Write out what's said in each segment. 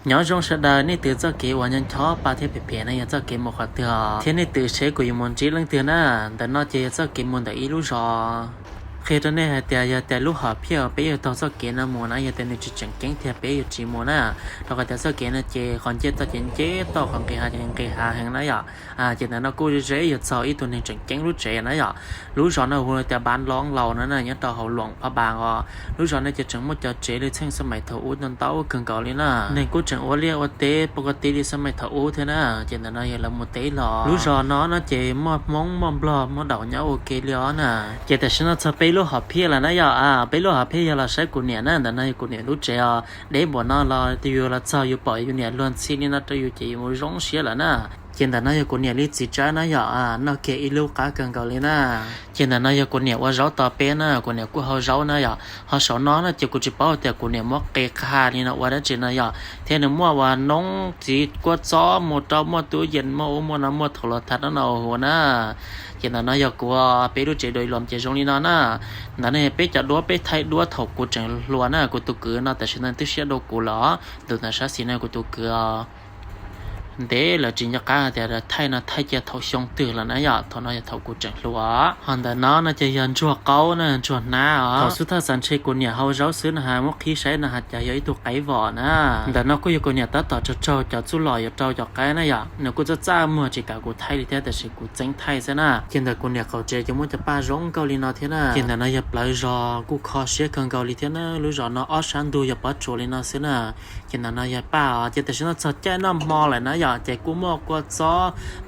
nhỏ trong sẽ đời nên từ cho kế hoàn nhân chó ba thế bể này cho kế một khoản tiền thế nên từ sẽ của môn chỉ lần tiền à để nó chỉ cho kế môn để ít lúc rồi khi đó nàyแต่ลูกหอบเพี้ยวไปอยู่ตอนสักเกณฑ์นะโมนะอย่าแต่ในจุดจังเก่งเทียบไปอยู่จีโมนะเราก็แต่สักเกณฑ์นะเจคอนเจต่อเจต่อของเกหาจังเกหาแห่งนั้นอย่าเจนั้นเรากูจะเจอยู่ต่ออีตัวหนึ่งจังเก่งรู้เจนะอย่ารู้สอนเราหัวแต่บ้านร้องเรานั่นน่ะยังต่อเขาหลวงพระบางอ่ะรู้สอนในจะจังมั่วจะเจเลยเช่นสมัยเถาอุ้นเต้าเกินเก่าเลยนะในกูจังว่าเรียกว่าเตปกติในสมัยเถาอุ้เท่านะเจนั้นเราอย่าละมุเตหรอรู้สอนเนาะนะเจมอบมองมอมบลอมอดอกเนี้ยโอเคเลี้ยนะเจแต่ฉันจะไปลูกหอบเพี้ยแล้วนะไปลูกหาเพียเราใช้กุเนี่ยนั่นแต่ในกุเนี่ยรู้เจ้าเดี๋ยวบ่นเราที่อยู่ละเจ้าอยู่ปล่อยอยู่เนี่ยล้วนซีนี่น่าจะอยู่ที่มือร้องเสียแล้วนะเจนแต่นั่นกุเนี่ยลิจิจ้านะน่าเกอีลูกกาเกินเก่าเลยนะเจนแต่นั่นกุเนี่ยว่าเราต่อเป็นนะกุเนี่ยกูเขาเรานะเขาสอนน้องนะเจ้ากูจะเป้าแต่กุเนี่ยมักเกคานี่นะว่าได้เจนนะเท่านั้นมั่วว่าน้องจีกวดซ้อหมดเราหมดตัวเย็นหมดน้ำหมดโทรทัศน์นั่นเอาหัวนะเจนนั่นกูไปรู้เจโดยรวมเจตรงนี้นะนั่นเนี่ยไปจัดดัวไปไทยดัวถกกูจังลัวนะกูตุกเกือนะแต่ฉันนั่นที่เสียดกูหรอดูนะชาสีนะกูตุกเกือเดี๋ยวเราจริงจังกันแต่ไทยนะไทยจะถกชงตื่นแล้วนะทอนจะถกกูจังลัวฮันแต่น้องน่าจะยันจั่วเก้านะจั่วหน้าเขาสุดท้ายสันเชกุเนี่ยเขาเจ้าซื้อนะฮะมุกที่ใช้นะฮะจะย่อยตัวไก่บ่อนะแต่น้องกูอยู่กูเนี่ยต่อจะจะสู้หล่อจะจะไก่นะเนี่ยกูจะจ้ามัวจีกากูไทยเลยแต่ใช่กูจังไทยซะนะเห็นแต่กูเนี่ยเขาเจจะมัวจะป้าร้องเกาหลีนะเท่านะเห็นแต่นะอย่าปล่อยรอกูขอเสียกันเกาหลีเท่านะรู้รอนะอ้อฉันดูอย่าป้าโจเลยนะเสียนะเห็นแต่นะอย่าป้าจะแต่ฉันจะแจ้น้ำมอเลยนะใจกูมอกวดซ้อ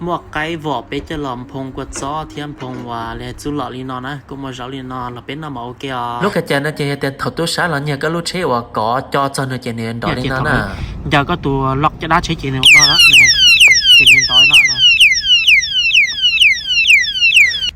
มอกไก่วอไปจะหลอมพงกวดซ้อเทียมพงว่าเลยจุหล่อลีนอนนะกูมาเจ้าลีนอนเราเป็นน้ำเอาเกียวลูกกระเจนนะเจแต่ถอดตัวช้าแล้วเนี่ยก็รู้เชื่อว่าก่อจอจนเจเนียนดอกลีนอนนะเดี๋ยวก็ตัวล็อกจะได้ใช้เจเนียนนอนละเนี่ยเจเนียนดอยนอนนะ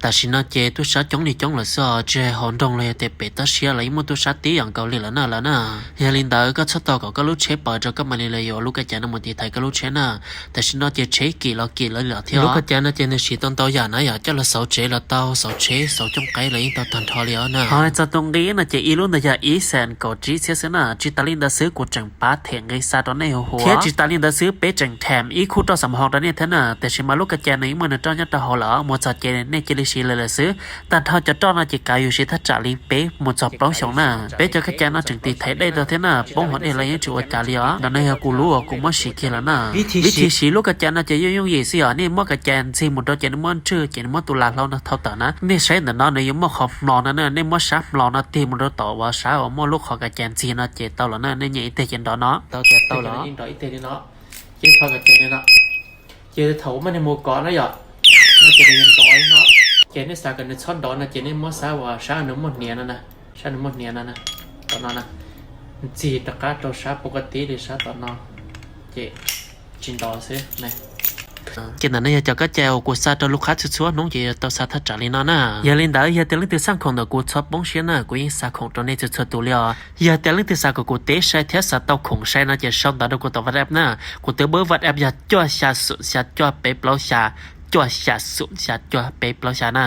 แต่สินะเจตัวช้าจ้องนี่จ้องละซอเจหอนดงเลยแต่เป็ดตัวเชียอะไรมันตัวช้าตีอย่างเกาหลีแล้วนะเฮลินดาก็ชอบต่อก็รู้เชฟปอจะก็มาเลยลูกกระเจนมันที่ไทยก็รู้เชนะแต่สินะเจเชกี่เรากี่แล้วเหลือเที่ยวลูกกระเจนนะเจนสีต้นโตอย่างนะอยากจะละเสาเจละเตาเสาเชเสาจงไกเลยตอนทันทอเลี้ยวนะพอจะตรงนี้นะเจอีรุ่นนะอย่าอีแสนกอจีเสียนะจิตาลินดาซื้อกูจังป้าเถียงไงซาตอนในหัวเทียจิตาลินดาซื้อเป๊จังแถมอีคู่ต่อสำหองตอนนี้เท่านะแต่ชิมาลูกกระเจนในมันจ้องยัดตาหัวหล่อมัวจัดเจนในเจลิชีเลยซื้อแต่ถ้าจะจ้องน่าจะกลายอยู่สิถ้าจ่าลิเป๊ะหมดจอบร้องสองหน้าเป๊ะจะแค่แกน่าจึงตีไทยได้ตัวเท่าน่ะป้องหัวเออะไรยังจูจ่าลิอ๋อแต่ในกูรู้ว่ากูไม่สีเขียวน่ะวิธีสีลูกกระเจนน่าจะยุ่งยี่สิอ๋อนี่มั่วกระเจนสิหมดตัวเจนมั่วชื่อเจนมั่วตุลาเรานะเท่าแต่นะนี่ใช้แต่นอนในยังมั่วขอบหลอนะเนี่ยนี่มั่วชับหลอนะตีมันเราต่อว่าช้าว่ามั่วลูกขอกระเจนสีนะเจเต่าแล้วนะในยี่เตเจนดอเนาะเต่าเจเต่าแล้วยิ่งต่ออีเตเนาะเจขอกระเจนเนาะเจเถามันในหมู่เกาะนะหยอดน่าจะเป็นต่อยเนาะเจนี่สากันในช่อนดอนนะเจนี่มั่วสาวว่าช้าหนุ่มหมดเนียนะช้าหนุ่มหมดเนียนะตอนนั้นนะจีตะการตัวช้าปกติดิช้าตอนนั้นเจจินดอซิไหนเจนั้นเนี่ยจะก็เจ้ากูซาตัวลูกค้าชัวๆน้องเจตัวซาทัดจ่าลินานะอย่าเล่นได้อย่าแต่เล่นตัวสร้างของตัวกูชอบบ้องเชียนะกูยิ่งสาของตัวนี้จะชัวตัวเลี้ยอย่าแต่เล่นตัวสาของกูเตะใช้เทสซาตัวของใช้นะจะชอบตัวกูตัววัดแอปนะกูเตะเบอร์วัดแอปอย่าจ่อชาสุชาจ่อเป๊ะเปล่าชาจ่อชาสุชาจ่อเป๊ะเปล่าชานะ